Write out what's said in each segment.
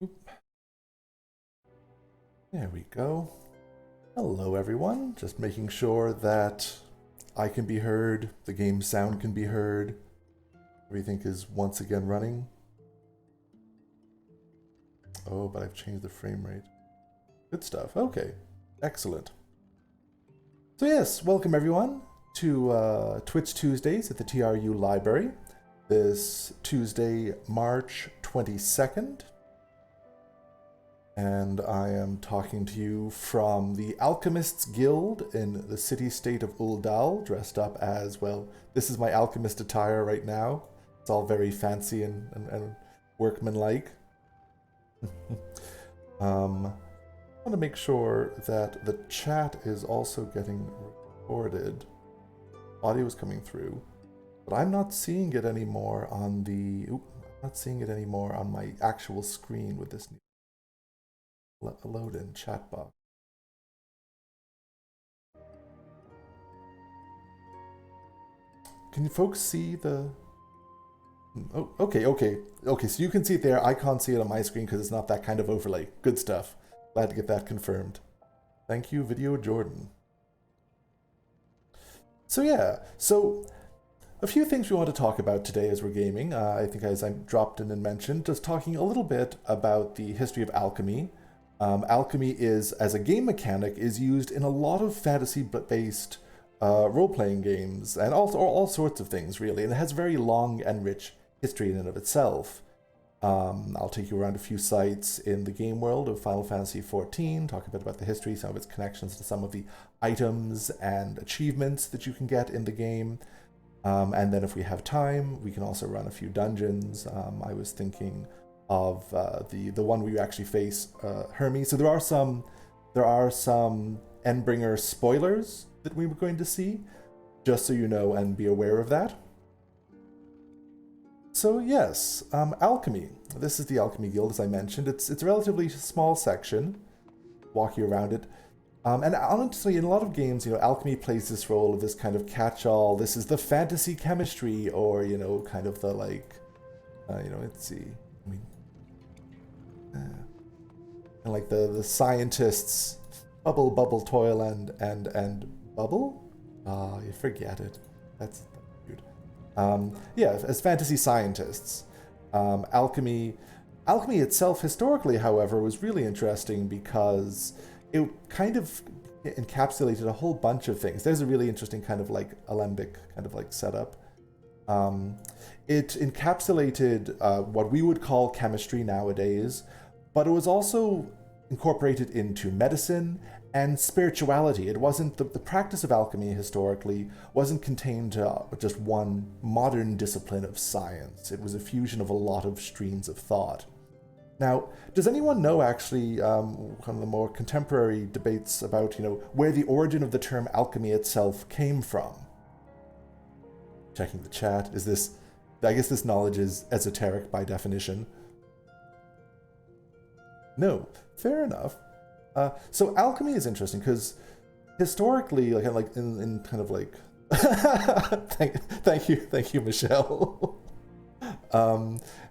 Oop. There we go. Hello everyone, just making sure that I can be heard, the game's sound can be heard, everything is once again running. Oh, but I've changed the frame rate. Good stuff, okay, excellent. So yes, welcome everyone to Twitch Tuesdays at the TRU Library. This Tuesday, March 22nd. And I am talking to you from the Alchemists Guild in the city-state of Uldal, dressed up as, well, this is my alchemist attire right now. It's all very fancy and workmanlike. I want to make sure that the chat is also getting recorded. Audio is coming through, but I'm not seeing it anymore on the... I'm not seeing it anymore on my actual screen with this new load in chat box. Can you folks see the... Oh, okay, so you can see it there. I can't see it on my screen because it's not that kind of overlay. Good stuff. Glad to get that confirmed. Thank you, Video Jordan. So yeah, so a few things we want to talk about today as we're gaming. I think as I dropped in and mentioned, just talking a little bit about the history of alchemy. Alchemy is, as a game mechanic, is used in a lot of fantasy-based role-playing games, and also all sorts of things, really, and it has a very long and rich history in and of itself. I'll take you around a few sites in the game world of Final Fantasy XIV, talk a bit about the history, some of its connections to some of the items and achievements that you can get in the game. And then if we have time, we can also run a few dungeons. I was thinking of the one where you actually face Hermes. So there are some Endbringer spoilers that we were going to see, just so you know and be aware of that. So yes, alchemy. This is the Alchemy Guild, as I mentioned. It's a relatively small section. Walk you around it. And honestly, in a lot of games, alchemy plays this role of this kind of catch-all. This is the fantasy chemistry, or kind of the like, let's see. I mean, and like the scientists, bubble, toil, and bubble? You forget it. That's weird. Yeah, as fantasy scientists. Alchemy itself, historically, however, was really interesting because it kind of encapsulated a whole bunch of things. There's a really interesting kind of like alembic kind of like setup. It encapsulated what we would call chemistry nowadays, but it was also incorporated into medicine and spirituality. It wasn't, the practice of alchemy historically wasn't contained to just one modern discipline of science. It was a fusion of a lot of streams of thought. Now, does anyone know actually kind of the more contemporary debates about, where the origin of the term alchemy itself came from? Checking the chat. I guess this knowledge is esoteric by definition. No, fair enough. So alchemy is interesting because historically, like in kind of like, thank you, Michelle.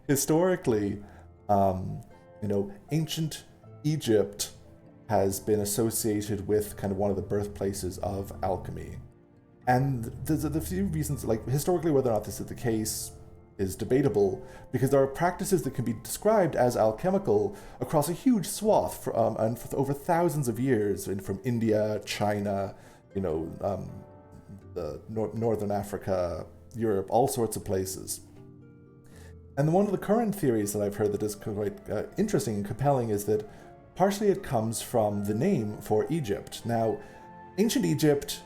Historically, ancient Egypt has been associated with kind of one of the birthplaces of alchemy. And there's a few reasons, like historically, whether or not this is the case is debatable, because there are practices that can be described as alchemical across a huge swath and for over thousands of years, from India, China, Northern Africa, Europe, all sorts of places. And one of the current theories that I've heard that is quite interesting and compelling is that partially it comes from the name for Egypt. Now, ancient Egypt,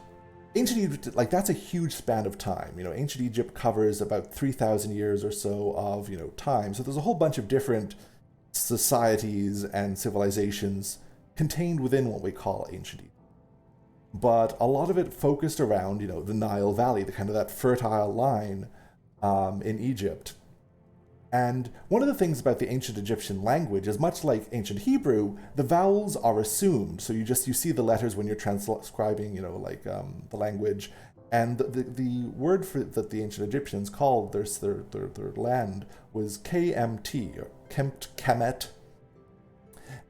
like that's a huge span of time. Ancient Egypt covers about 3,000 years or so of, time. So there's a whole bunch of different societies and civilizations contained within what we call ancient Egypt. But a lot of it focused around, the Nile Valley, the kind of that fertile line in Egypt. And one of the things about the ancient Egyptian language is, much like ancient Hebrew, the vowels are assumed. So you see the letters when you're transcribing, the language. And the word that the ancient Egyptians called their land was KMT, or Kemt, Kemet,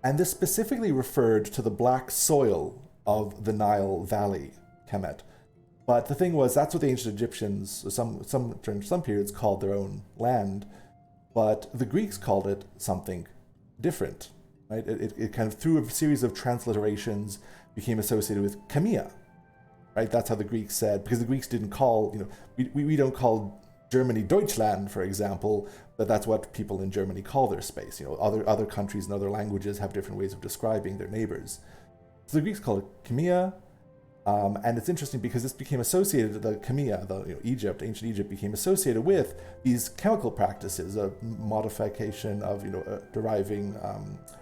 And this specifically referred to the black soil of the Nile Valley, Kemet. But the thing was, that's what the ancient Egyptians, during some periods, called their own land. But the Greeks called it something different, right? It kind of, through a series of transliterations, became associated with Kemia, right? That's how the Greeks said, because the Greeks didn't call, we don't call Germany Deutschland, for example, but that's what people in Germany call their space. Other countries and other languages have different ways of describing their neighbors. So the Greeks call it Kemia, and it's interesting because this became associated, the Kemia, ancient Egypt became associated with these chemical practices of modification of, deriving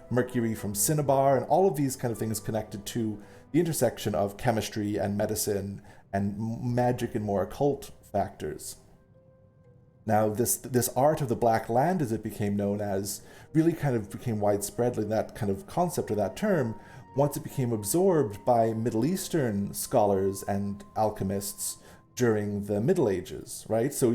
mercury from cinnabar, and all of these kind of things connected to the intersection of chemistry and medicine and magic and more occult factors. Now, this art of the Black Land, as it became known as, really kind of became widespread, like that kind of concept of that term, once it became absorbed by Middle Eastern scholars and alchemists during the Middle Ages, right? So,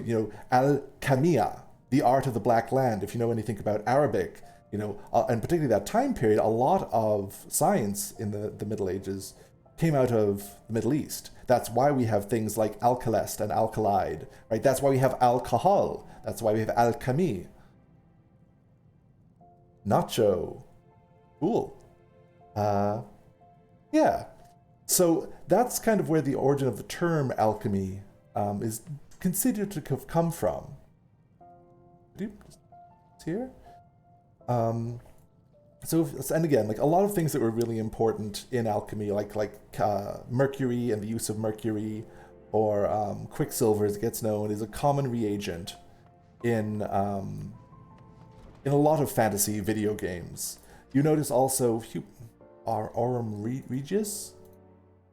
alchemia, the art of the Black Land, if you know anything about Arabic, and particularly that time period, a lot of science in the Middle Ages came out of the Middle East. That's why we have things like alkalest and alkalide, right? That's why we have alcohol. That's why we have alchemy. Nacho. Cool. Yeah. So that's kind of where the origin of the term alchemy is considered to have come from. Here. And again, like a lot of things that were really important in alchemy, like mercury and the use of mercury, or quicksilver, as it gets known, is a common reagent in a lot of fantasy video games. You notice also Aurum Regis,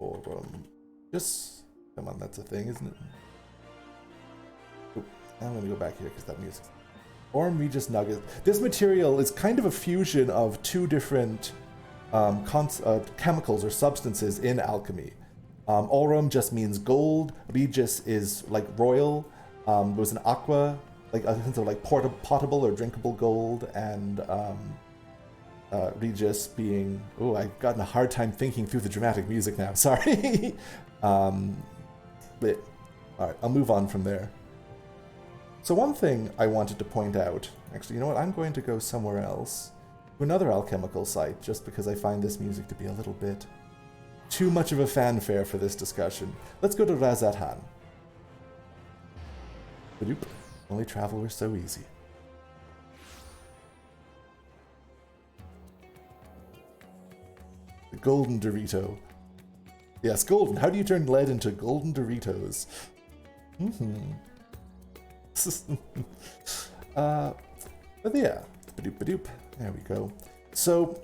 or come on, that's a thing, isn't it? Oop, I'm going to go back here because that music. Aurum Regis Nugget. This material is kind of a fusion of two different chemicals or substances in alchemy. Aurum just means gold. Regis is like royal. There was an aqua, like a sense of like potable or drinkable gold, and Regis being, I've gotten a hard time thinking through the dramatic music now. Sorry. But all right, I'll move on from there. So one thing I wanted to point out, actually, you know what? I'm going to go somewhere else, to another alchemical site, just because I find this music to be a little bit too much of a fanfare for this discussion. Let's go to Razathan. Only travel were so easy. The golden Dorito. Yes, golden. How do you turn lead into golden Doritos? But yeah, there we go. So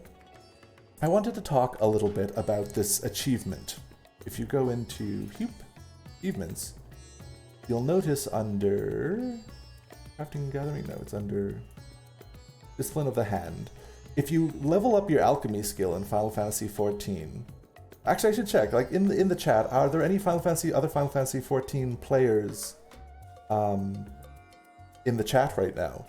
I wanted to talk a little bit about this achievement. If you go into achievements, you'll notice under crafting and gathering, no, it's under discipline of the hand. If you level up your alchemy skill in Final Fantasy XIV, actually I should check, like in the chat, are there any other Final Fantasy XIV players in the chat right now?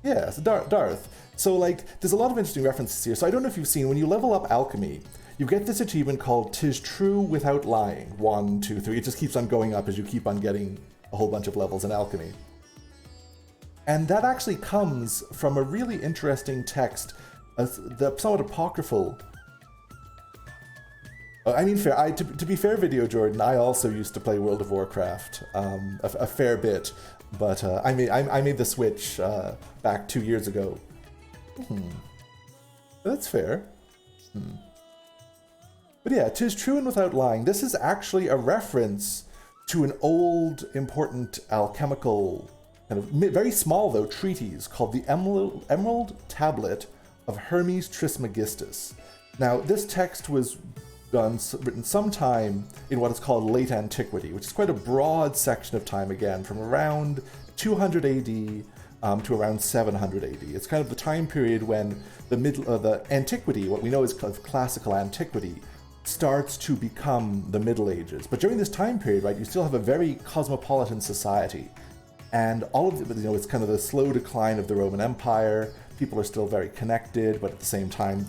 Yeah, so Darth. So like, there's a lot of interesting references here. So I don't know if you've seen, when you level up alchemy, you get this achievement called "'Tis True Without Lying." 1, 2, 3. It just keeps on going up as you keep on getting a whole bunch of levels in alchemy. And that actually comes from a really interesting text, the somewhat apocryphal. I mean, fair. To be fair, Video Jordan, I also used to play World of Warcraft a fair bit, but I made the switch back 2 years ago. That's fair. But yeah, "'Tis True and Without Lying." This is actually a reference to an old, important alchemical, kind of very small though, treatise called the Emerald Tablet of Hermes Trismegistus. Now, this text was written sometime in what is called late antiquity, which is quite a broad section of time, again, from around 200 AD to around 700 AD. It's kind of the time period when the antiquity, what we know is called classical antiquity, starts to become the Middle Ages. But during this time period, right, you still have a very cosmopolitan society. And all of the, it's kind of the slow decline of the Roman Empire. People are still very connected, but at the same time,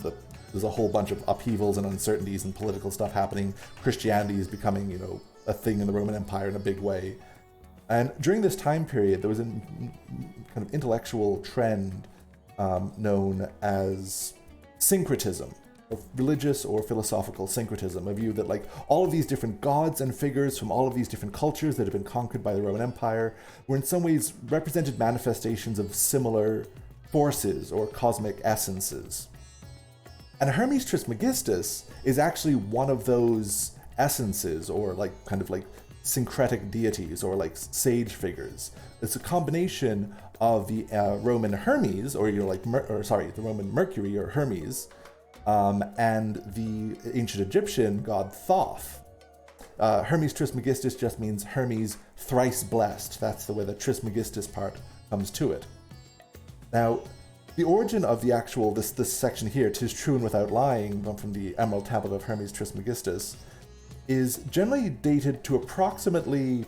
there's a whole bunch of upheavals and uncertainties and political stuff happening. Christianity is becoming, a thing in the Roman Empire in a big way. And during this time period, there was a kind of intellectual trend known as syncretism, of religious or philosophical syncretism, a view that like all of these different gods and figures from all of these different cultures that had been conquered by the Roman Empire were in some ways represented manifestations of similar forces or cosmic essences. And Hermes Trismegistus is actually one of those essences, or like kind of like syncretic deities or like sage figures. It's a combination of the Roman Hermes, or the Roman Mercury or Hermes, and the ancient Egyptian god Thoth. Hermes Trismegistus just means Hermes thrice blessed. That's the way the Trismegistus part comes to it. Now, the origin of the actual, this section here, "'Tis true and without lying," from the Emerald Tablet of Hermes Trismegistus, is generally dated to approximately,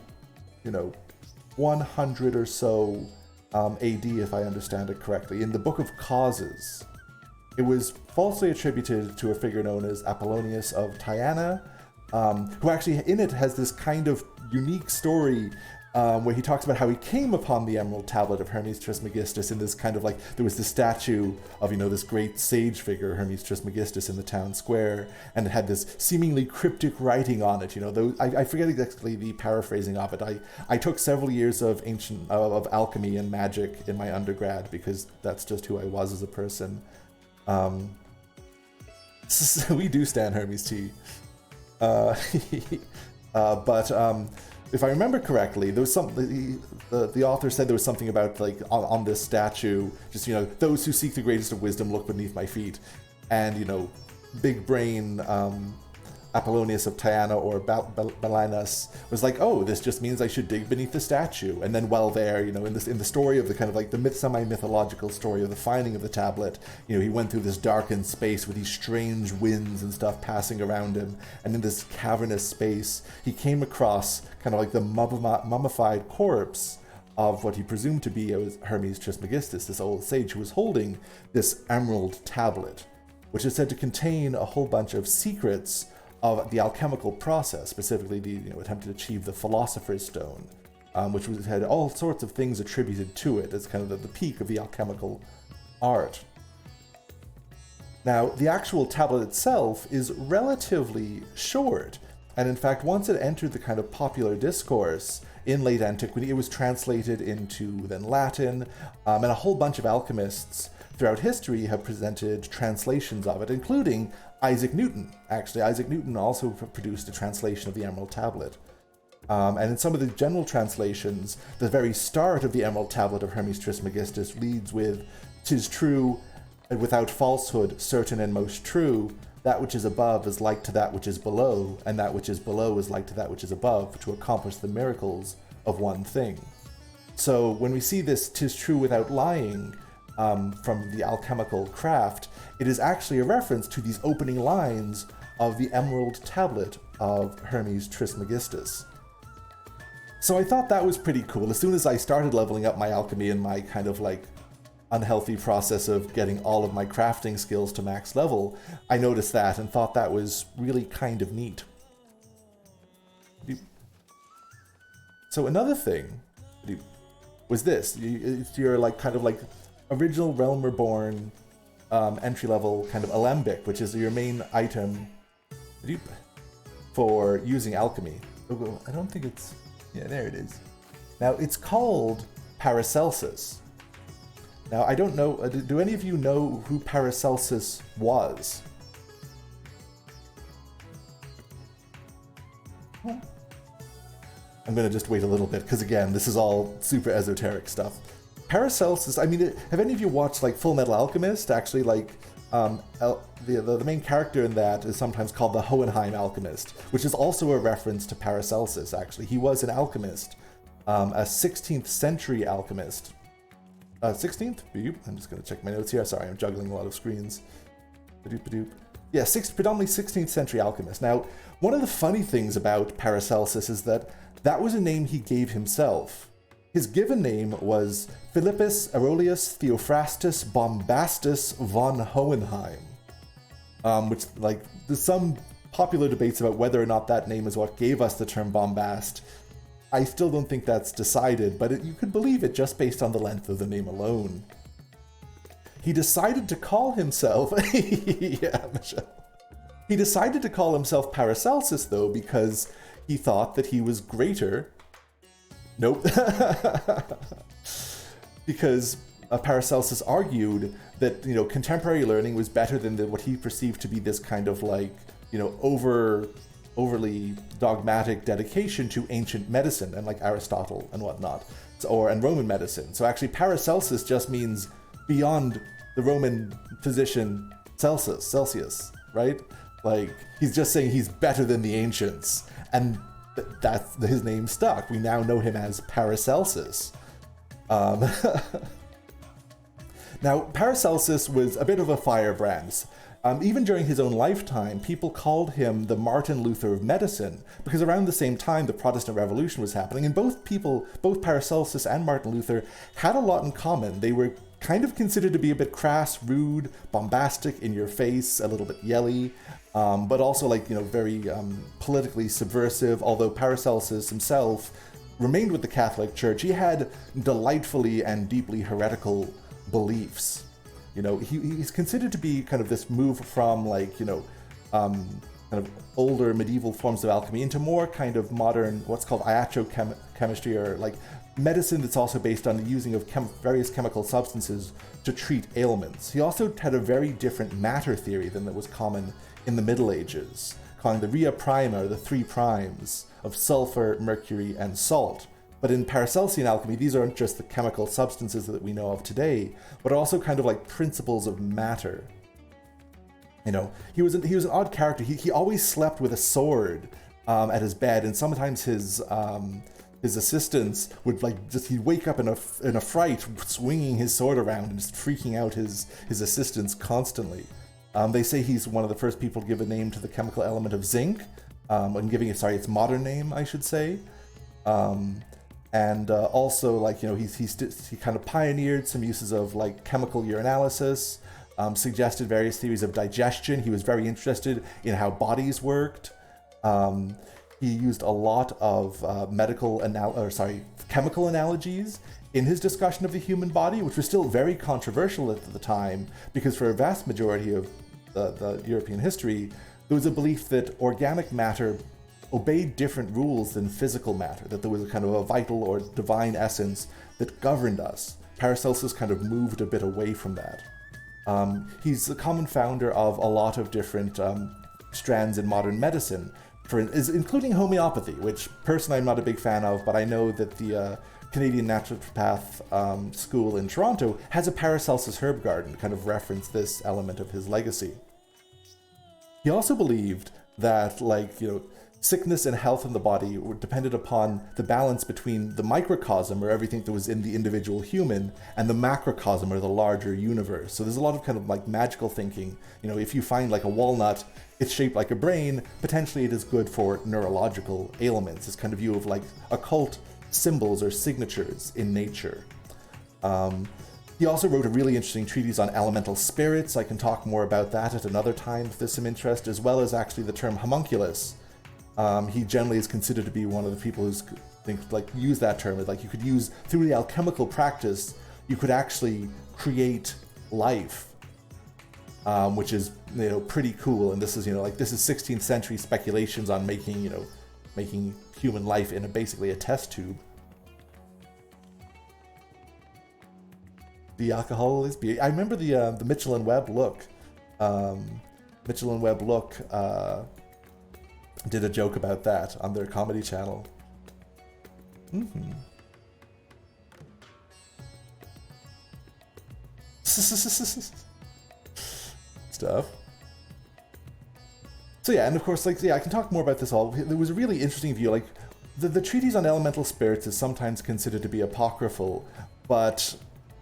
100 or so AD, if I understand it correctly, in the Book of Causes. It was falsely attributed to a figure known as Apollonius of Tyana, who actually in it has this kind of unique story where he talks about how he came upon the Emerald Tablet of Hermes Trismegistus in this kind of like, there was this statue of, this great sage figure, Hermes Trismegistus, in the town square, and it had this seemingly cryptic writing on it, I forget exactly the paraphrasing of it. I took several years of alchemy and magic in my undergrad because that's just who I was as a person. So we do stand Hermes T. But if I remember correctly, there was the author said there was something about like on this statue, just those who seek the greatest of wisdom look beneath my feet, and big brain Apollonius of Tyana or Balanus was like, oh, this just means I should dig beneath the statue. And then while there, in the story of the kind of like the semi-mythological story of the finding of the tablet, he went through this darkened space with these strange winds and stuff passing around him. And in this cavernous space, he came across kind of like the mummified corpse of what he presumed to be Hermes Trismegistus, this old sage who was holding this emerald tablet, which is said to contain a whole bunch of secrets of the alchemical process, specifically the attempt to achieve the Philosopher's Stone, which had all sorts of things attributed to it as kind of the peak of the alchemical art. Now, the actual tablet itself is relatively short, and in fact, once it entered the kind of popular discourse in late antiquity, it was translated into then Latin, and a whole bunch of alchemists throughout history have presented translations of it, including Isaac Newton. Actually, Isaac Newton also produced a translation of the Emerald Tablet. And in some of the general translations, the very start of the Emerald Tablet of Hermes Trismegistus leads with, "'Tis true, and without falsehood, certain and most true, that which is above is like to that which is below, and that which is below is like to that which is above, to accomplish the miracles of one thing." So when we see this "'tis true without lying," from the alchemical craft, it is actually a reference to these opening lines of the Emerald Tablet of Hermes Trismegistus. So I thought that was pretty cool. As soon as I started leveling up my alchemy and my kind of like unhealthy process of getting all of my crafting skills to max level, I noticed that and thought that was really kind of neat. So another thing was this. You're like kind of like original Realm Reborn entry-level kind of alembic, which is your main item for using alchemy. I don't think it's... Yeah, there it is. Now, it's called Paracelsus. Now, I don't know... Do any of you know who Paracelsus was? I'm going to just wait a little bit, because again, this is all super esoteric stuff. Paracelsus, I mean, have any of you watched like Full Metal Alchemist? Actually, like the main character in that is sometimes called the Hohenheim Alchemist, which is also a reference to Paracelsus. Actually, he was an alchemist, a 16th century alchemist. 16th? I'm just going to check my notes here. Sorry, I'm juggling a lot of screens. Yeah, predominantly 16th century alchemist. Now, one of the funny things about Paracelsus is that that was a name he gave himself. His given name was Philippus Aurelius Theophrastus Bombastus von Hohenheim, which, like, there's some popular debates about whether or not that name is what gave us the term bombast. I still don't think that's decided, but you could believe it just based on the length of the name alone. He decided to call himself... yeah, Michelle. He decided to call himself Paracelsus, though, because he thought that he was greater... Nope. Because Paracelsus argued that, you know, contemporary learning was better than what he perceived to be this kind of, like, you know, overly dogmatic dedication to ancient medicine and, like, Aristotle and whatnot, and Roman medicine. So actually Paracelsus just means beyond the Roman physician Celsius, right? Like, he's just saying he's better than the ancients, and that's his name stuck. We now know him as Paracelsus. Now, Paracelsus was a bit of a firebrand. Even during his own lifetime, people called him the Martin Luther of medicine, because around the same time the Protestant Revolution was happening, and both Paracelsus and Martin Luther had a lot in common. They were kind of considered to be a bit crass, rude, bombastic, in your face, a little bit yelly, but also, like, you know, very politically subversive. Although Paracelsus himself remained with the Catholic Church, he had delightfully and deeply heretical beliefs. You know, he's considered to be kind of this move from, like, you know, kind of older medieval forms of alchemy into more kind of modern, what's called iatrochemistry, or like medicine that's also based on the using of various chemical substances to treat ailments. He also had a very different matter theory than that was common in the Middle Ages, calling the Rea Prima, or the three primes, of sulfur, mercury, and salt. But in Paracelsian alchemy, these aren't just the chemical substances that we know of today, but also kind of like principles of matter. You know, he was an odd character. He always slept with a sword at his bed, and sometimes his assistants would, like, he'd wake up in a fright, swinging his sword around and just freaking out his assistants constantly. They say he's one of the first people to give a name to the chemical element of zinc, and giving it, its modern name, I should say. And also, like, you know, he kind of pioneered some uses of, like, chemical urinalysis, suggested various theories of digestion. He was very interested in how bodies worked. He used a lot of chemical analogies in his discussion of the human body, which was still very controversial at the time, because for a vast majority of the European history, there was a belief that organic matter obeyed different rules than physical matter, that there was a kind of a vital or divine essence that governed us. Paracelsus kind of moved a bit away from that. He's the common founder of a lot of different strands in modern medicine, including homeopathy, which personally I'm not a big fan of, but I know that the Canadian Naturopath School in Toronto has a Paracelsus herb garden to kind of reference this element of his legacy. He also believed that, like, you know, sickness and health in the body were dependent upon the balance between the microcosm, or everything that was in the individual human, and the macrocosm, or the larger universe. So there's a lot of kind of, like, magical thinking. You know, if you find, like, a walnut, it's shaped like a brain, potentially it is good for neurological ailments. This kind of view of, like, occult symbols or signatures in nature. He also wrote a really interesting treatise on elemental spirits. I can talk more about that at another time if there's some interest, as well as actually the term homunculus. He generally is considered to be one of the people who's use that term. Like, you could use, through the alchemical practice, you could actually create life, which is, you know, pretty cool. And this is, you know, like, this is 16th century speculations on making human life in basically a test tube. The alcohol is I remember the Mitchell and Webb look. Mitchell and Webb look did a joke about that on their comedy channel. Stuff. So yeah, and of course, like, yeah, I can talk more about this all. There was a really interesting view, like, the treatise on elemental spirits is sometimes considered to be apocryphal, but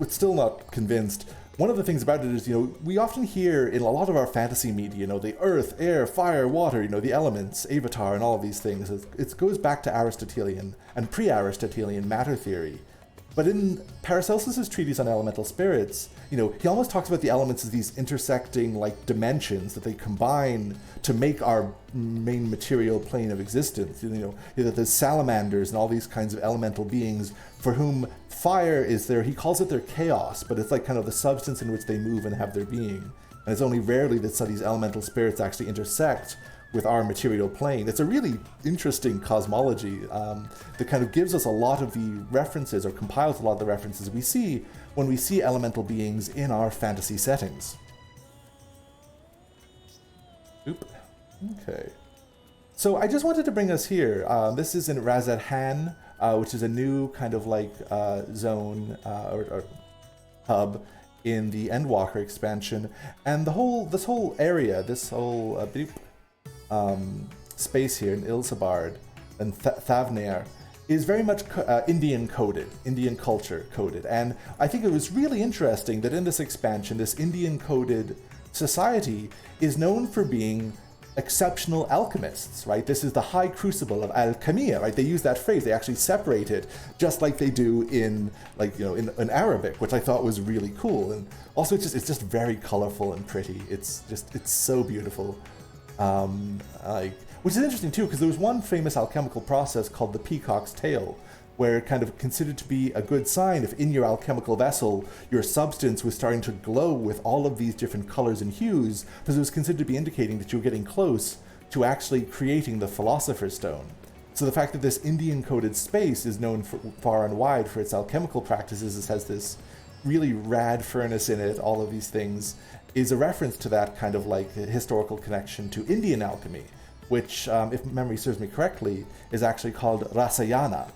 still not convinced. one of the things about it is, we often hear in a lot of our fantasy media, the earth, air, fire, water, the elements, avatar, and all of these things. It goes back to Aristotelian and pre-Aristotelian matter theory. But in Paracelsus's treatise on elemental spirits, he almost talks about the elements as these intersecting dimensions that they combine to make our main material plane of existence. There's salamanders and all these kinds of elemental beings for whom fire is he calls it their chaos, but it's kind of the substance in which they move and have their being. And it's only rarely that these elemental spirits actually intersect with our material plane. It's a really interesting cosmology that kind of gives us a lot of the references, or compiles a lot of the references we see when we see elemental beings in our fantasy settings. Oop. Okay. So I just wanted to bring us here. This is in Razat Han, which is a new kind of zone or hub in the Endwalker expansion. And this whole area, this whole space here in Ilsabard and Thavnair is very much Indian coded, Indian culture coded. And I think it was really interesting that in this expansion, this Indian coded society is known for being exceptional alchemists, right? This is the high crucible of alchemia, right? They use that phrase, they actually separate it just like they do in in Arabic, which I thought was really cool. And also it's just very colorful and pretty. It's so beautiful. Which is interesting too, because there was one famous alchemical process called the peacock's tail, where it kind of considered to be a good sign if in your alchemical vessel your substance was starting to glow with all of these different colors and hues, because it was considered to be indicating that you were getting close to actually creating the Philosopher's Stone. So the fact that this Indian-coded space is known far and wide for its alchemical practices, it has this really rad furnace in it, all of these things, is a reference to that kind of historical connection to Indian alchemy, which, if memory serves me correctly, is actually called Rasayana.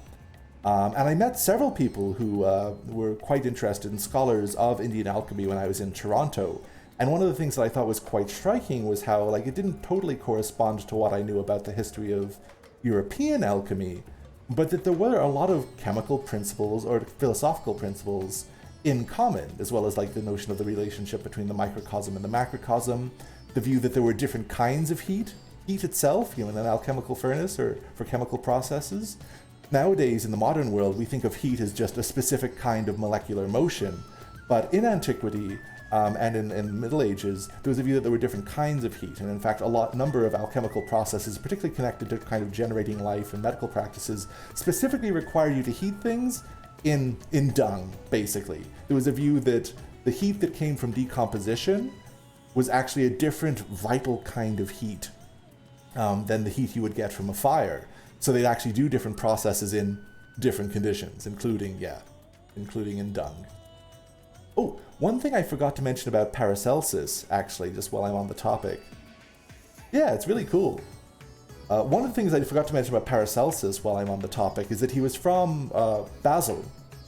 And I met several people who were quite interested in scholars of Indian alchemy when I was in Toronto. And one of the things that I thought was quite striking was how it didn't totally correspond to what I knew about the history of European alchemy, but that there were a lot of chemical principles or philosophical principles in common, as well as the notion of the relationship between the microcosm and the macrocosm, the view that there were different kinds of heat itself, in an alchemical furnace or for chemical processes. Nowadays, in the modern world, we think of heat as just a specific kind of molecular motion, but in antiquity and in the Middle Ages, there was a view that there were different kinds of heat, and in fact, number of alchemical processes, particularly connected to kind of generating life and medical practices, specifically require you to heat things in dung, basically. There was a view that the heat that came from decomposition was actually a different vital kind of heat than the heat you would get from a fire. So they'd actually do different processes in different conditions, including in dung. Oh, one thing I forgot to mention about Paracelsus, actually, just while I'm on the topic. Yeah, it's really cool. One of the things I forgot to mention about Paracelsus while I'm on the topic is that he was from Basel,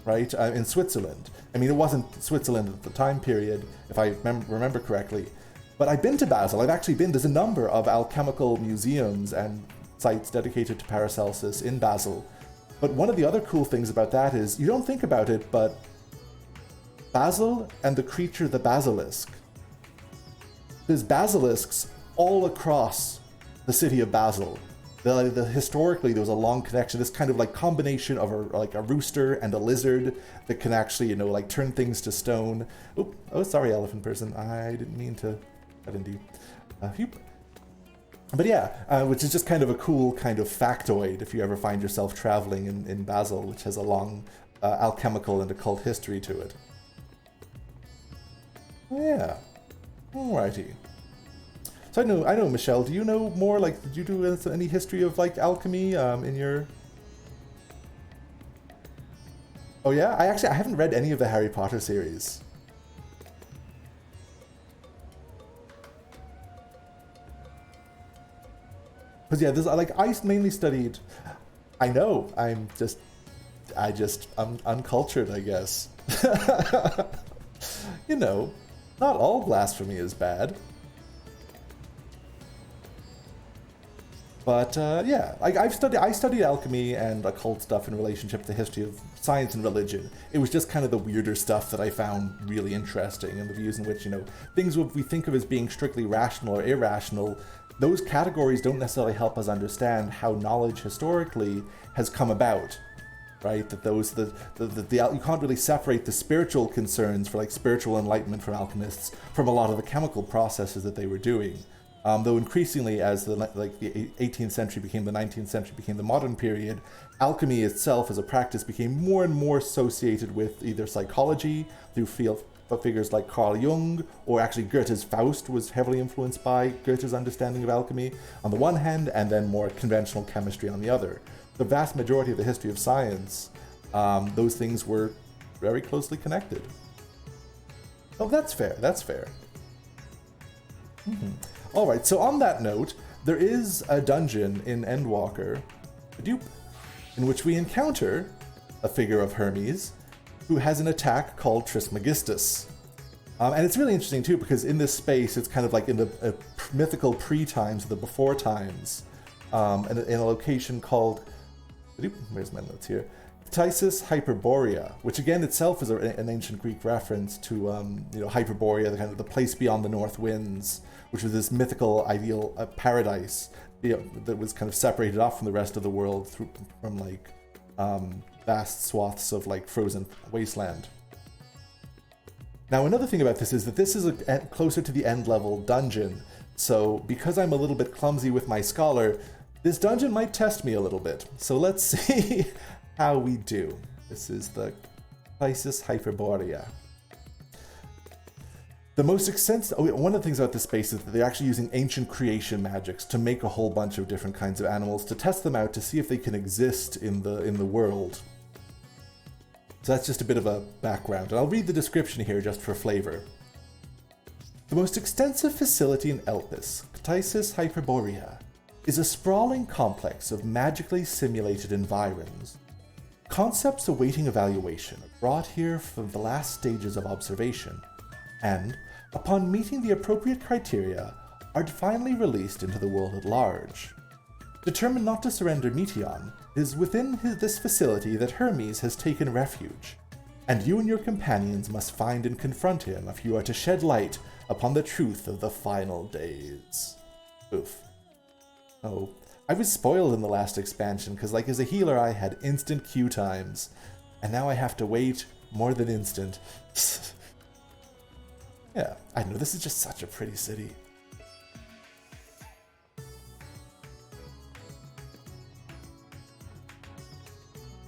right, in Switzerland. I mean, it wasn't Switzerland at the time period, if I remember correctly, but I've been to Basel. I've actually been. There's a number of alchemical museums and sites dedicated to Paracelsus in Basel. But one of the other cool things about that is, you don't think about it, but Basel and the creature the basilisk. There's basilisks all across the city of Basel. Historically, there was a long connection, this kind of combination of a rooster and a lizard that can actually, turn things to stone. Oh, sorry, elephant person. I didn't mean to cut into you. But yeah, which is just kind of a cool kind of factoid if you ever find yourself traveling in Basel, which has a long alchemical and occult history to it. Yeah. Alrighty. So I know, Michelle, do you know more, did you do any history of, alchemy in your... Oh yeah? I haven't read any of the Harry Potter series. Because yeah, there's, I mainly studied... I know, I'm uncultured, I guess. Not all blasphemy is bad. But yeah, I studied alchemy and occult stuff in relationship to the history of science and religion. It was just kind of the weirder stuff that I found really interesting, and the views in which, you know, things we think of as being strictly rational or irrational, those categories don't necessarily help us understand how knowledge historically has come about, right? That those you can't really separate the spiritual concerns for like spiritual enlightenment for alchemists from a lot of the chemical processes that they were doing. Though increasingly, as the 18th century became the 19th century, became the modern period, alchemy itself as a practice became more and more associated with either psychology through figures like Carl Jung, or actually Goethe's Faust was heavily influenced by Goethe's understanding of alchemy on the one hand, and then more conventional chemistry on the other. The vast majority of the history of science, those things were very closely connected. Oh, that's fair. That's fair. All right, so on that note, there is a dungeon in Endwalker, in which we encounter a figure of Hermes who has an attack called Trismegistus. And it's really interesting too, because in this space, it's kind of like in the mythical pre-times, the before times, in a location called, where's my notes here? Hyperborea, which again itself is an ancient Greek reference to Hyperborea, the kind of the place beyond the north winds, which was this mythical ideal paradise that was kind of separated off from the rest of the world from like vast swaths of like frozen wasteland. Now another thing about this is that this is closer to the end level dungeon, so because I'm a little bit clumsy with my scholar, this dungeon might test me a little bit. So let's see how we do. This is the Hyperborea. The most extensive, one of the things about this space is that they're actually using ancient creation magics to make a whole bunch of different kinds of animals to test them out to see if they can exist in the world. So that's just a bit of a background, and I'll read the description here just for flavor. The most extensive facility in Elpis, Ctisis Hyperborea, is a sprawling complex of magically simulated environs. Concepts awaiting evaluation are brought here from the last stages of observation, and, upon meeting the appropriate criteria, are finally released into the world at large. Determined not to surrender Meteon, it is within this facility that Hermes has taken refuge, and you and your companions must find and confront him if you are to shed light upon the truth of the final days. Oof. Oh, I was spoiled in the last expansion, because like as a healer I had instant Q times, and now I have to wait more than instant. Yeah, I know, this is just such a pretty city.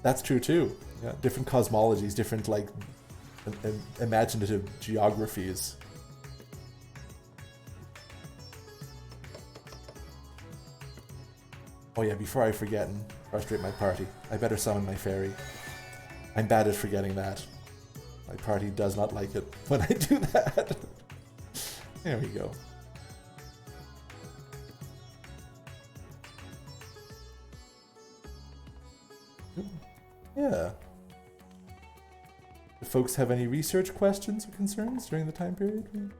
That's true too. Yeah, different cosmologies, different like imaginative geographies. Oh yeah, before I forget and frustrate my party, I better summon my fairy. I'm bad at forgetting that. My party does not like it when I do that. There we go. Yeah. Do folks have any research questions or concerns during the time period?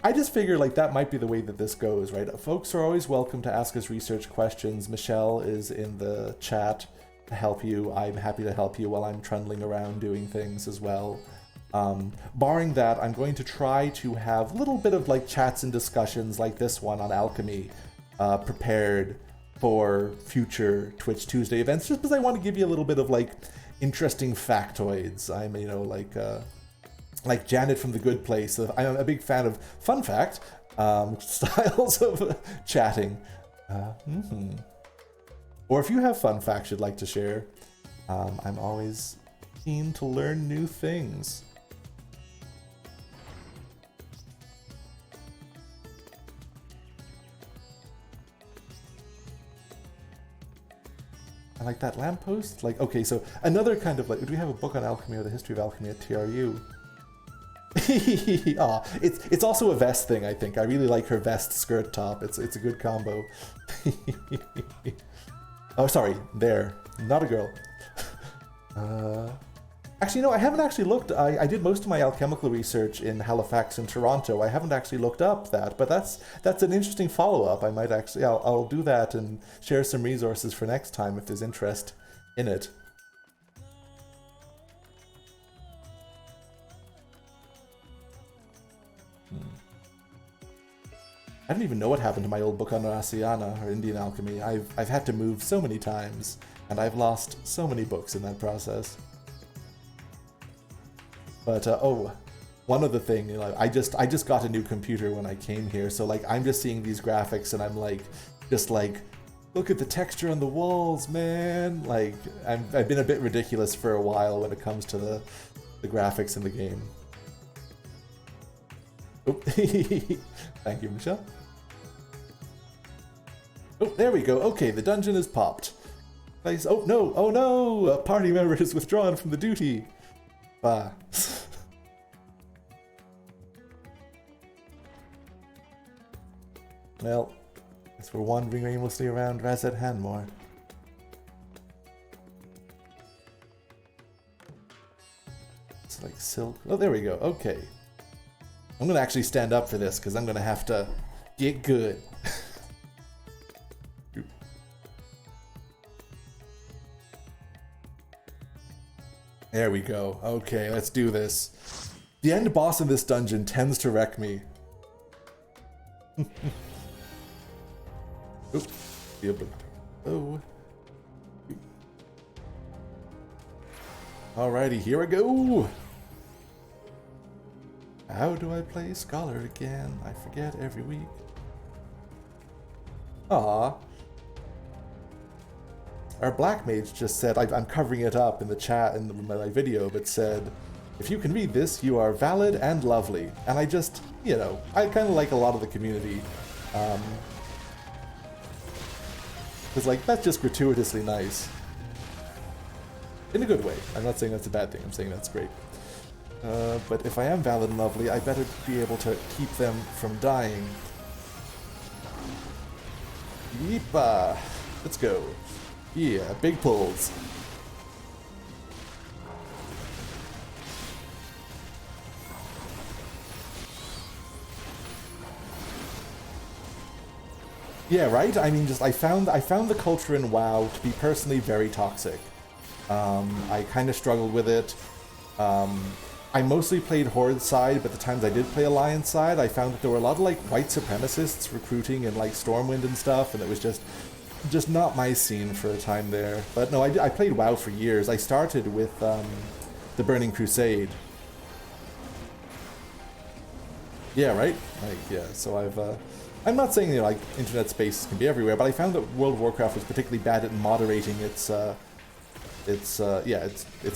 I just figure like that might be the way that this goes, right? Folks are always welcome to ask us research questions. Michelle is in the chat to help you. I'm happy to help you while I'm trundling around doing things as well. Barring that, I'm going to try to have a little bit of like chats and discussions like this one on alchemy prepared for future Twitch Tuesday events, just because I want to give you a little bit of like interesting factoids. I'm, you know, like Janet from The Good Place. I'm a big fan of fun fact styles of chatting. Or if you have fun facts you'd like to share, I'm always keen to learn new things. I like that lamppost. Like, okay, so another kind of like, do we have a book on alchemy or the history of alchemy at TRU? Aw, it's also a vest thing, I think. I really like her vest skirt top. It's a good combo. Oh, sorry, there. Not a girl. Actually, no, I haven't actually looked. I did most of my alchemical research in Halifax and Toronto. I haven't actually looked up that, but that's an interesting follow-up. I might actually, I'll do that and share some resources for next time if there's interest in it. I don't even know what happened to my old book on Raciana or Indian alchemy. I've had to move so many times, and I've lost so many books in that process. But oh, one other thing, you know, I just got a new computer when I came here, so like I'm just seeing these graphics and I'm like, just like, look at the texture on the walls, man. Like I've been a bit ridiculous for a while when it comes to the graphics in the game. Oh, thank you, Michelle. Oh, there we go. Okay, the dungeon is popped. Nice. Oh no, a party member has withdrawn from the duty. Ah. Well, guess we're wandering aimlessly around Razet Hanmore. It's like silk. Oh, there we go. Okay. I'm gonna actually stand up for this because I'm gonna have to get good. There we go. Okay, let's do this. The end boss in this dungeon tends to wreck me. Oop. Oh. Alrighty, here I go. How do I play Scholar again? I forget every week. Aww. Our black mage just said, I'm covering it up in the chat in my video, but said, if you can read this, you are valid and lovely. And I just, you know, I kind of like a lot of the community. Because, like, that's just gratuitously nice. In a good way. I'm not saying that's a bad thing, I'm saying that's great. But if I am valid and lovely, I better be able to keep them from dying. Yeepa! Let's go. Yeah, big pulls. Yeah, right? I mean, just I found the culture in WoW to be personally very toxic. I kind of struggled with it. I mostly played Horde side, but the times I did play Alliance side, I found that there were a lot of like white supremacists recruiting in like Stormwind and stuff, and it was just not my scene for a time there. But no, I played WoW for years. I started with the Burning Crusade. Yeah, right? Like, yeah, so I'm not saying, you know, like, internet spaces can be everywhere, but I found that World of Warcraft was particularly bad at moderating its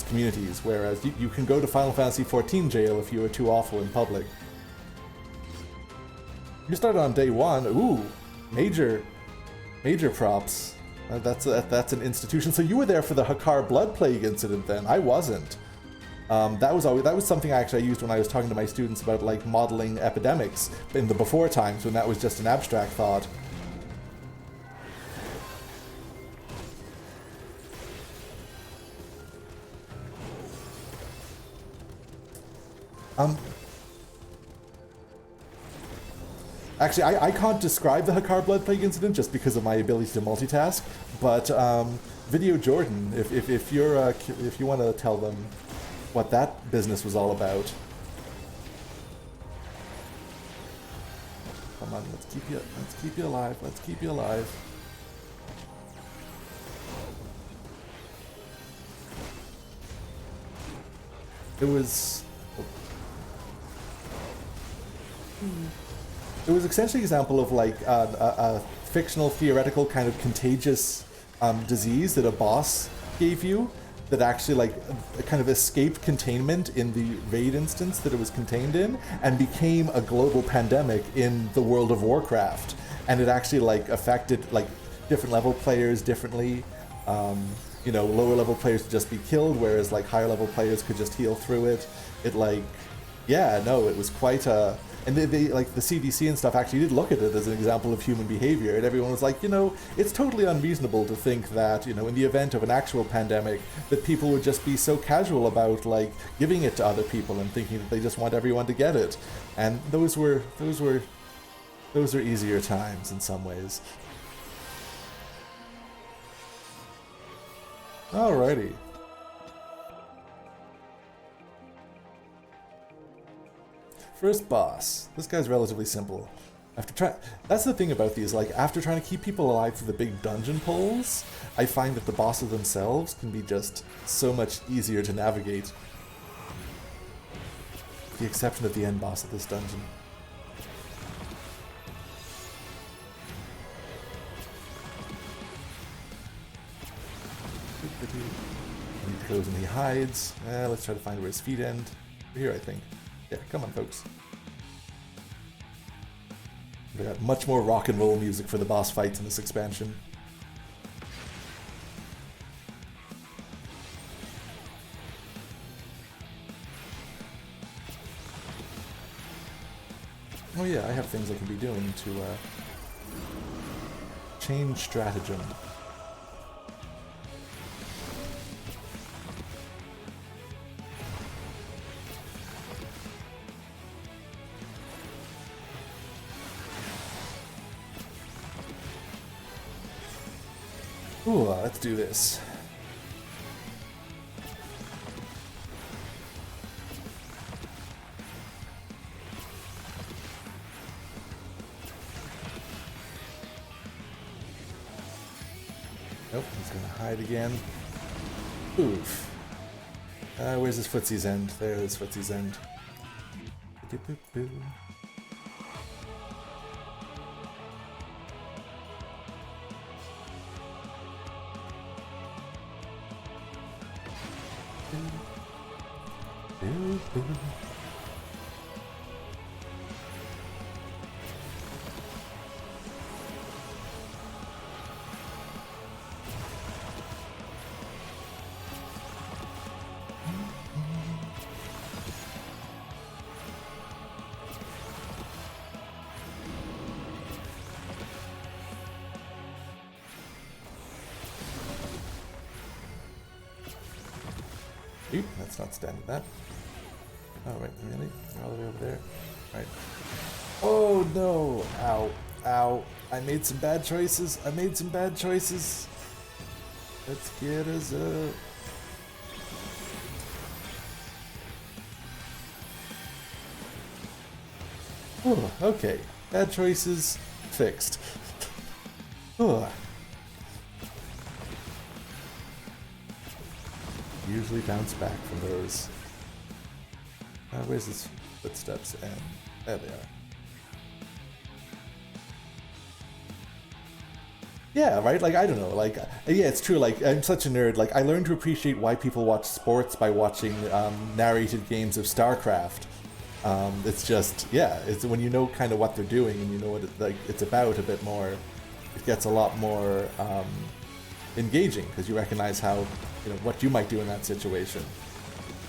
communities, whereas you can go to Final Fantasy XIV jail if you are too awful in public. You started on day one. Ooh, major props. That's an institution. So you were there for the Hakar Blood Plague incident then. I wasn't. That was something I used when I was talking to my students about like modeling epidemics in the before times when that was just an abstract thought. Actually, I can't describe the Hakar Blood Plague incident just because of my ability to multitask, but Video Jordan, if you want to tell them what that business was all about. Come on, let's keep you alive. Let's keep you alive. It was essentially an example of like a fictional theoretical kind of contagious disease that a boss gave you that actually like kind of escaped containment in the raid instance that it was contained in and became a global pandemic in the World of Warcraft. And it actually like affected like different level players differently. You know, lower level players could just be killed, whereas like higher level players could just heal through it. It like, yeah, no, it was quite a And they like the CDC and stuff actually did look at it as an example of human behavior, and everyone was like, it's totally unreasonable to think that, in the event of an actual pandemic, that people would just be so casual about like giving it to other people and thinking that they just want everyone to get it. And those were easier times in some ways. Alrighty. First boss. This guy's relatively simple. That's the thing about these, like, after trying to keep people alive through the big dungeon pulls, I find that the bosses themselves can be just so much easier to navigate. With the exception of the end boss of this dungeon. He goes and he hides. Let's try to find where his feet end. Here, I think. Yeah, come on, folks. We got much more rock and roll music for the boss fights in this expansion. Oh yeah, I have things I can be doing to change stratagem. Ooh, let's do this. Nope, he's gonna hide again. Oof. Where's his footsie's end? There's his footsie's end. Oop, that's not standing that. Oh, wait, really? All the way over there? Right. Oh, no! Ow. Ow. I made some bad choices. Let's get us up. Oh, okay. Bad choices fixed. Oh. Usually bounce back from those. Where's his footsteps? And there they are. Yeah, right? Like, I don't know. Like, yeah, it's true. Like, I'm such a nerd. Like, I learned to appreciate why people watch sports by watching narrated games of StarCraft. It's just, yeah, it's when you know kind of what they're doing and you know what it's about a bit more, it gets a lot more engaging because you recognize how, what you might do in that situation.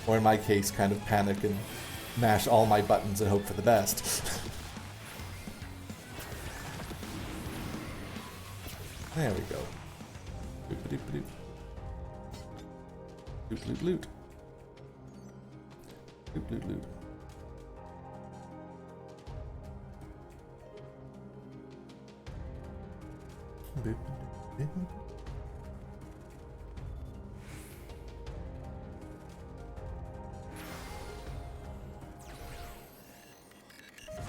Or in my case, kind of panic and mash all my buttons and hope for the best. There we go. Loot-a-doop-a-doop. Loot-loot-loot. Loot-loot-loot.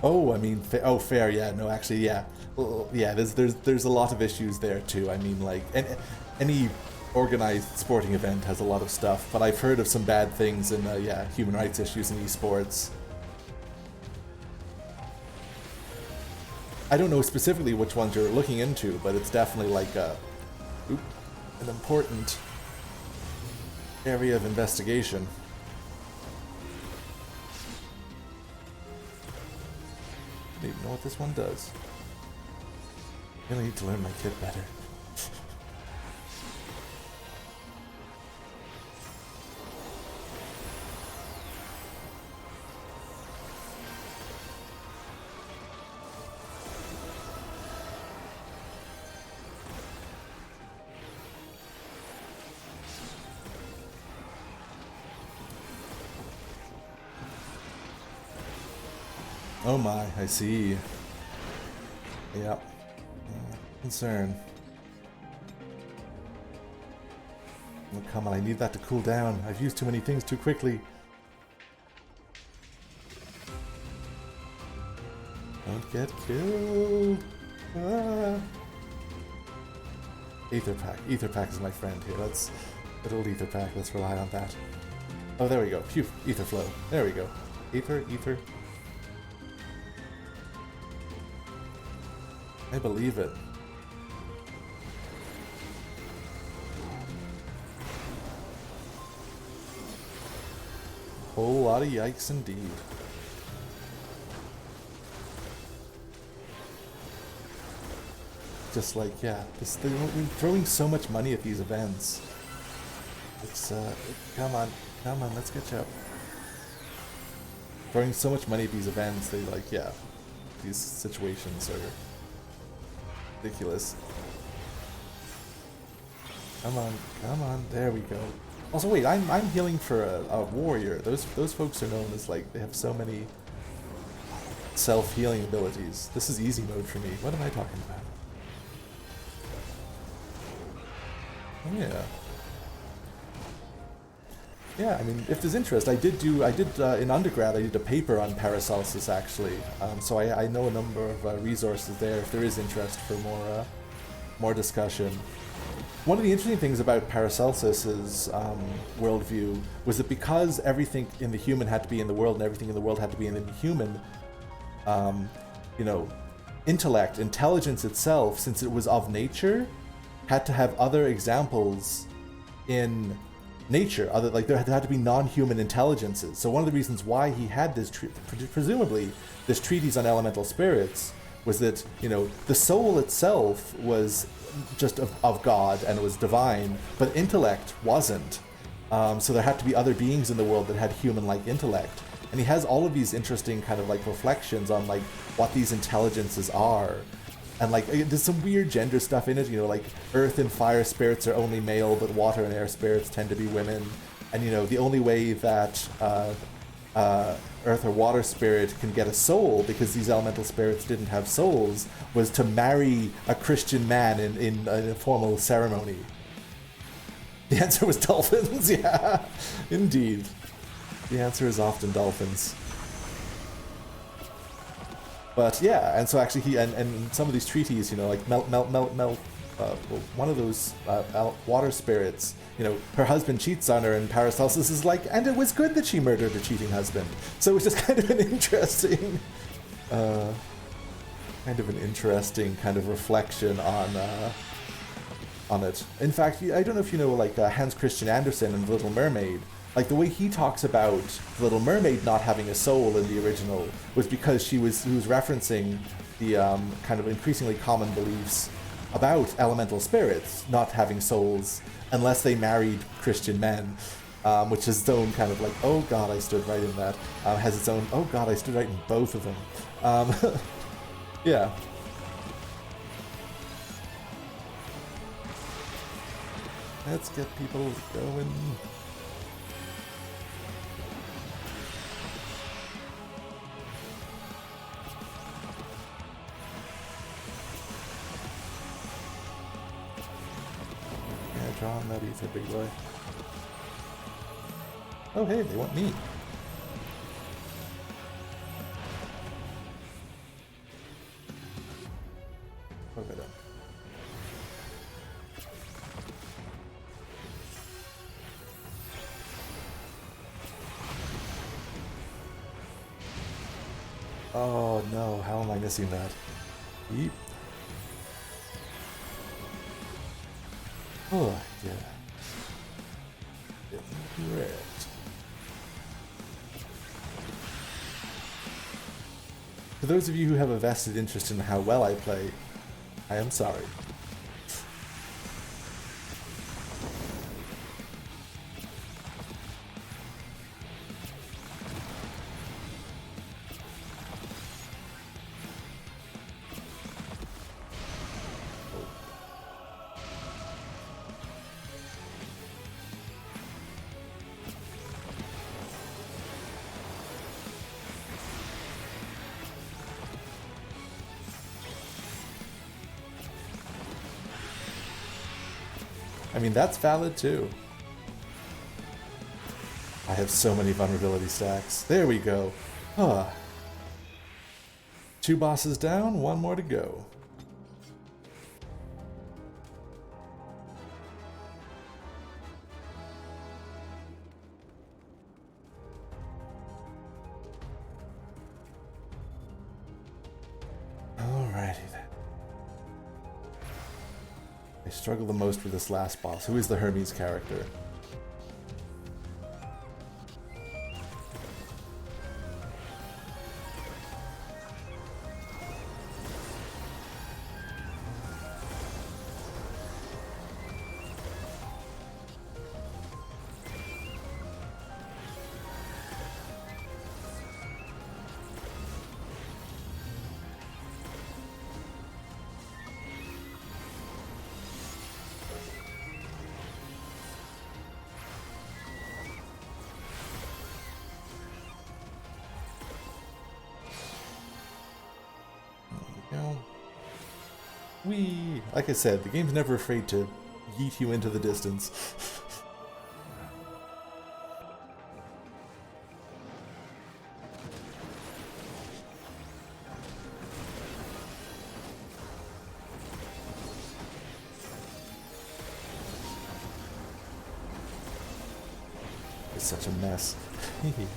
Oh, I mean, fair, yeah, no, actually, yeah. Well, yeah, there's a lot of issues there too. I mean, like, any organized sporting event has a lot of stuff, but I've heard of some bad things and, yeah, human rights issues in esports. I don't know specifically which ones you're looking into, but it's definitely like an important area of investigation. I don't even know what this one does. I really need to learn my kit better. Oh my, I see. Yep. Concern. Oh, come on, I need that to cool down. I've used too many things too quickly. Don't get killed. Ah. Ether pack. Ether pack is my friend here. Let's good old ether pack. Let's rely on that. Oh, there we go. Phew. Ether flow. There we go. Ether. I believe it. Whole lot of yikes indeed. Just like, yeah, we're throwing so much money at these events. It's, come on, let's get you up. Throwing so much money at these events, they like, yeah, these situations are ridiculous. Come on, there we go. Also, wait, I'm healing for a warrior. Those folks are known as, like, they have so many self-healing abilities. This is easy mode for me. What am I talking about? Oh, yeah. Yeah, I mean, if there's interest, I did in undergrad, I did a paper on Paracelsus, actually. So I know a number of resources there if there is interest for more discussion. One of the interesting things about Paracelsus's worldview was that because everything in the human had to be in the world and everything in the world had to be in the human, you know, intelligence itself, since it was of nature, had to have other examples in nature, like there had to be non-human intelligences. So one of the reasons why he had this, presumably, this treatise on elemental spirits was that, you know, the soul itself was just of God and it was divine, but intellect wasn't. So there had to be other beings in the world that had human-like intellect. And he has all of these interesting kind of like reflections on like what these intelligences are. And like, there's some weird gender stuff in it, you know, like earth and fire spirits are only male, but water and air spirits tend to be women. And, you know, the only way that earth or water spirit can get a soul, because these elemental spirits didn't have souls, was to marry a Christian man in a formal ceremony. The answer was dolphins, yeah, indeed. The answer is often dolphins. But yeah, and so actually he and some of these treaties, you know, like melt. One of those water spirits, you know, her husband cheats on her, and Paracelsus is like, and it was good that she murdered her cheating husband. So it was just kind of an interesting, kind of reflection on it. In fact, I don't know if you know, like Hans Christian Andersen in The Little Mermaid. Like the way he talks about The Little Mermaid not having a soul in the original was because he was referencing the kind of increasingly common beliefs about elemental spirits not having souls unless they married Christian men, which is its own kind of like, oh god, I stood right in that, has its own, oh god, I stood right in both of them. Yeah. Let's get people going. Draw on that ether, big boy. Oh hey, they want me. What have I done? Oh no, how am I missing that? Yeep. Oh, yeah. Getting wrecked. For those of you who have a vested interest in how well I play, I am sorry. I mean, that's valid too. I have so many vulnerability stacks. There we go. Huh. 2 bosses down, 1 more to go. Alrighty then. I struggle the most with this last boss. Who is the Hermes character? Whee! Like I said, the game's never afraid to yeet you into the distance. It's such a mess.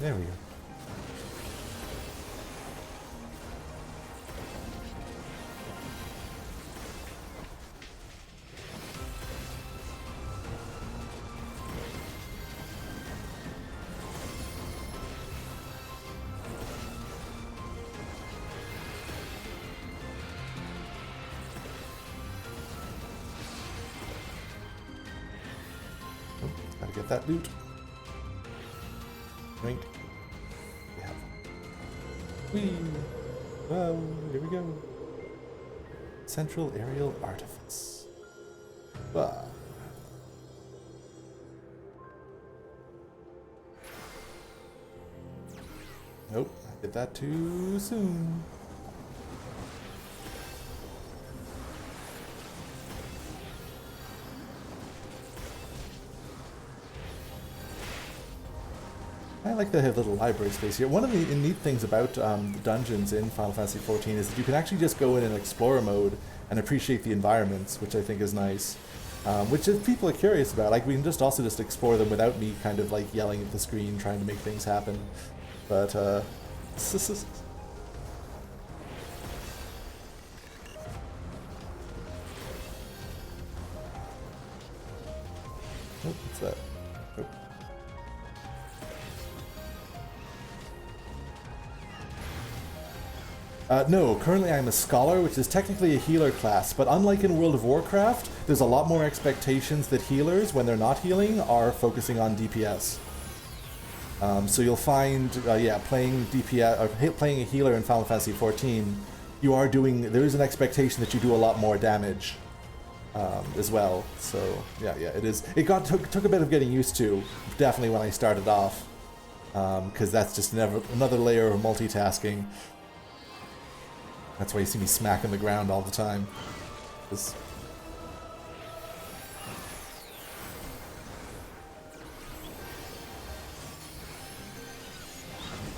There we go. Gotta get that loot. Right. Yeah. Whee! Whoa, here we go. Central aerial artifice. Bah. Nope, I did that too soon. I like the little library space here. One of the neat things about the dungeons in Final Fantasy XIV is that you can actually just go in an explorer mode and appreciate the environments, which I think is nice. Which if people are curious about, like we can just also just explore them without me kind of like yelling at the screen trying to make things happen. But oh, what's that? Oh. No, currently I'm a scholar, which is technically a healer class, but unlike in World of Warcraft, there's a lot more expectations that healers, when they're not healing, are focusing on DPS. So you'll find, playing DPS, or playing a healer in Final Fantasy XIV, there is an expectation that you do a lot more damage as well. So yeah, it is. Took a bit of getting used to, definitely when I started off, because that's just another layer of multitasking. That's why you see me smacking the ground all the time.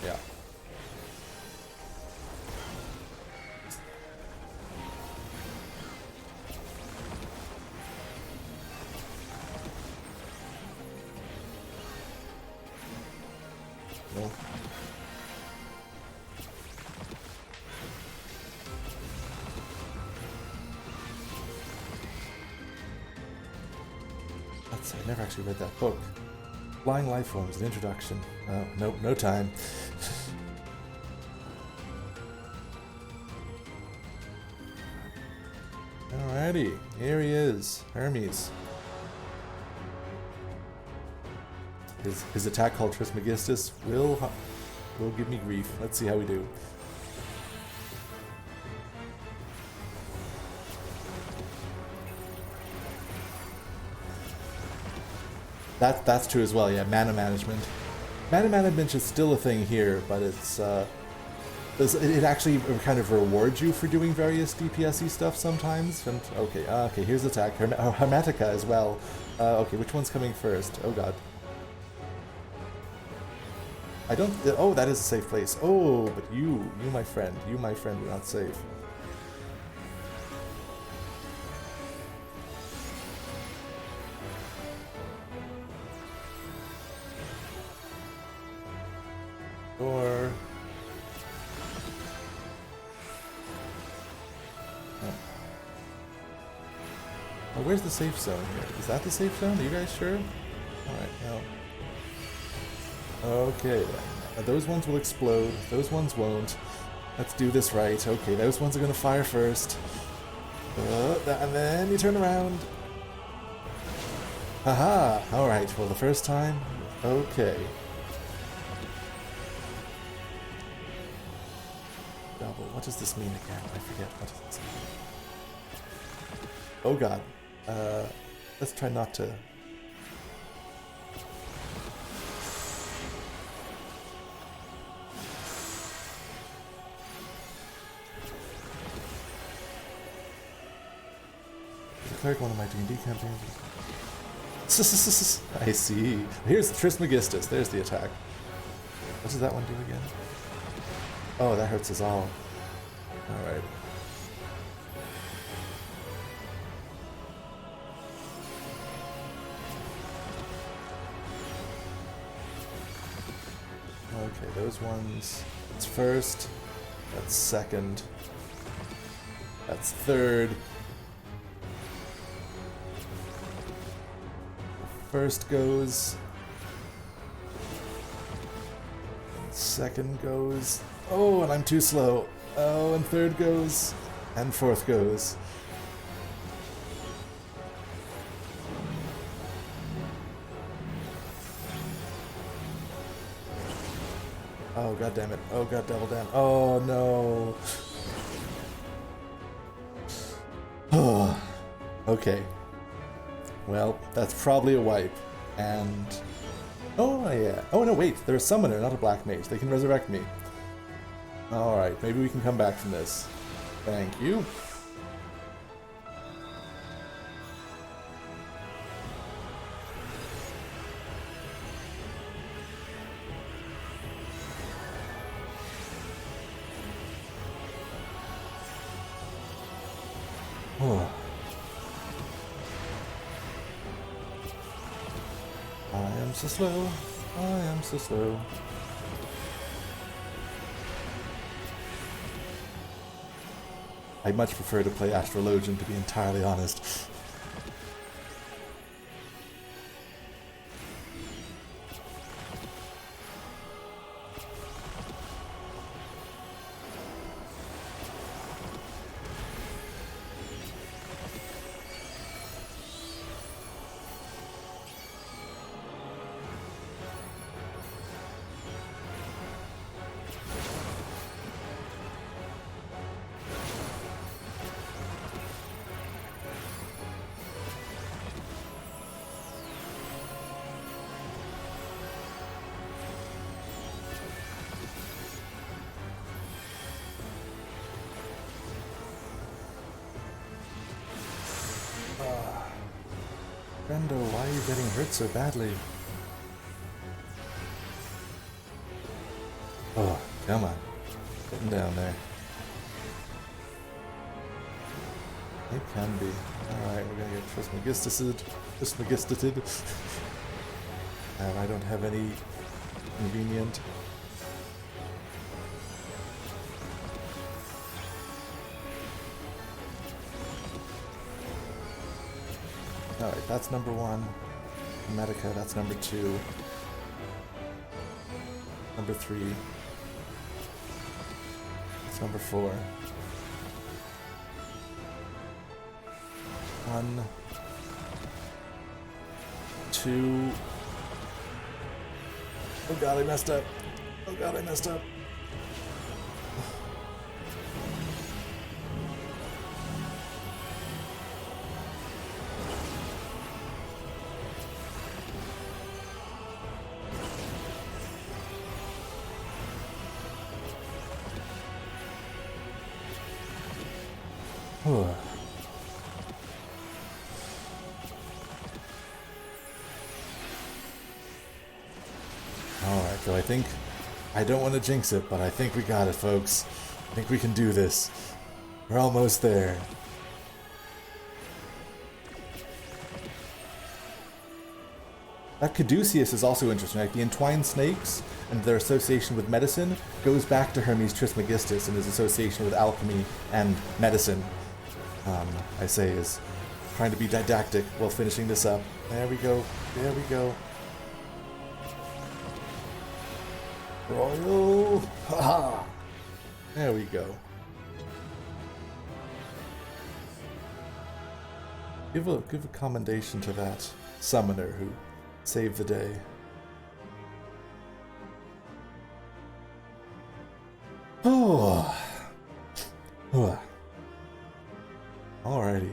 Yeah. No. I never actually read that book. Flying Life Forms, an introduction. Nope, no time. Alrighty, here he is, Hermes. His attack called Megistas will give me grief. Let's see how we do. That's true as well, yeah, mana management. Mana management is still a thing here, but it's It actually kind of rewards you for doing various DPS-y stuff sometimes. And, okay, here's the attack. Hermetica as well. Okay, which one's coming first? Oh god. I don't... Oh, that is a safe place. Oh, but you my friend, are not safe. Or... Oh, where's the safe zone here? Is that the safe zone? Are you guys sure? Alright, no. Okay, then. Those ones will explode. Those ones won't. Let's do this right. Okay, those ones are going to fire first. And then you turn around. Haha! Alright, well, the first time... Okay. Double. What does this mean again? I forget. What does this mean? Oh god. Let's try not to... Declared one of my D&D campaigns. I see. Here's Megistas. There's the attack. What does that one do again? Oh, that hurts us all. Alright. Okay, those ones. That's first. That's second. That's third. First goes. Second goes. Oh, and I'm too slow. Oh, and third goes. And fourth goes. Oh, god damn it. Oh, god double damn. Oh, no. Oh. Okay. Well, that's probably a wipe. And... Oh, yeah. Oh, no, wait. They're a summoner, not a black mage. They can resurrect me. Alright, maybe we can come back from this. Thank you. Oh. I am so slow. I am so slow. I'd much prefer to play Astrologian, to be entirely honest. Brendo, why are you getting hurt so badly? Oh, come on. Getting down there. It can be. Alright, we're gonna get Trismegisted. And I don't have any convenient. Alright, that's number one. Medica, that's number two. Number three. That's number four. One. Two. Oh god, I messed up. Oh god, I messed up. Alright, so I don't want to jinx it, but I think we got it, folks. I think we can do this. We're almost there. That caduceus is also interesting. Like the entwined snakes and their association with medicine goes back to Hermes Trismegistus and his association with alchemy and medicine. I say is trying to be didactic while finishing this up. There we go. There we go. Royal. Haha. There we go. Give a commendation to that summoner who saved the day. Oh. Alrighty.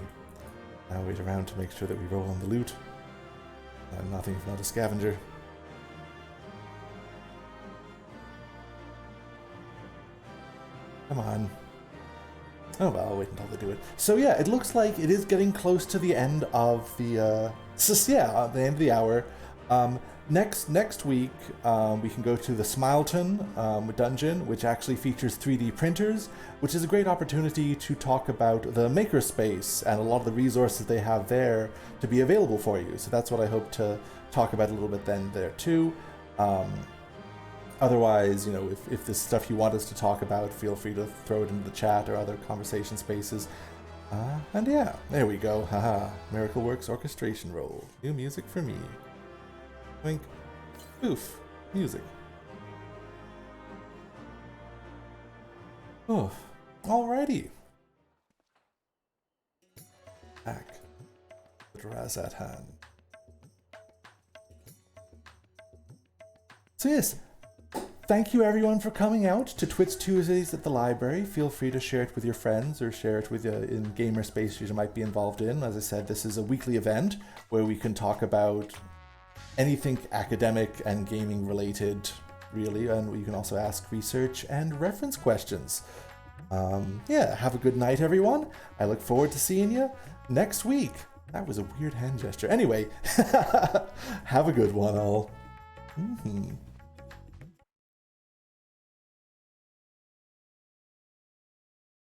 Now wait around to make sure that we roll on the loot. Nothing if not a scavenger. Come on. Oh well, I'll wait until they do it. So yeah, it looks like it is getting close to the end of the the end of the hour. Next week we can go to the Smileton dungeon, which actually features 3D printers, which is a great opportunity to talk about the makerspace and a lot of the resources they have there to be available for you. So that's what I hope to talk about a little bit then there too. Otherwise, you know, if there's stuff you want us to talk about, feel free to throw it into the chat or other conversation spaces. And yeah, there we go. Haha. Miracle Works orchestration roll. New music for me. Wink. Oof. Music. Oof. Alrighty. Back. Raz at hand. So yes. Thank you everyone for coming out to Twitch Tuesdays at the library. Feel free to share it with your friends or share it with in gamer spaces you might be involved in. As I said, this is a weekly event where we can talk about anything academic and gaming related, really, and you can also ask research and reference questions. Yeah, have a good night everyone. I look forward to seeing you next week. That was a weird hand gesture. Anyway, have a good one all.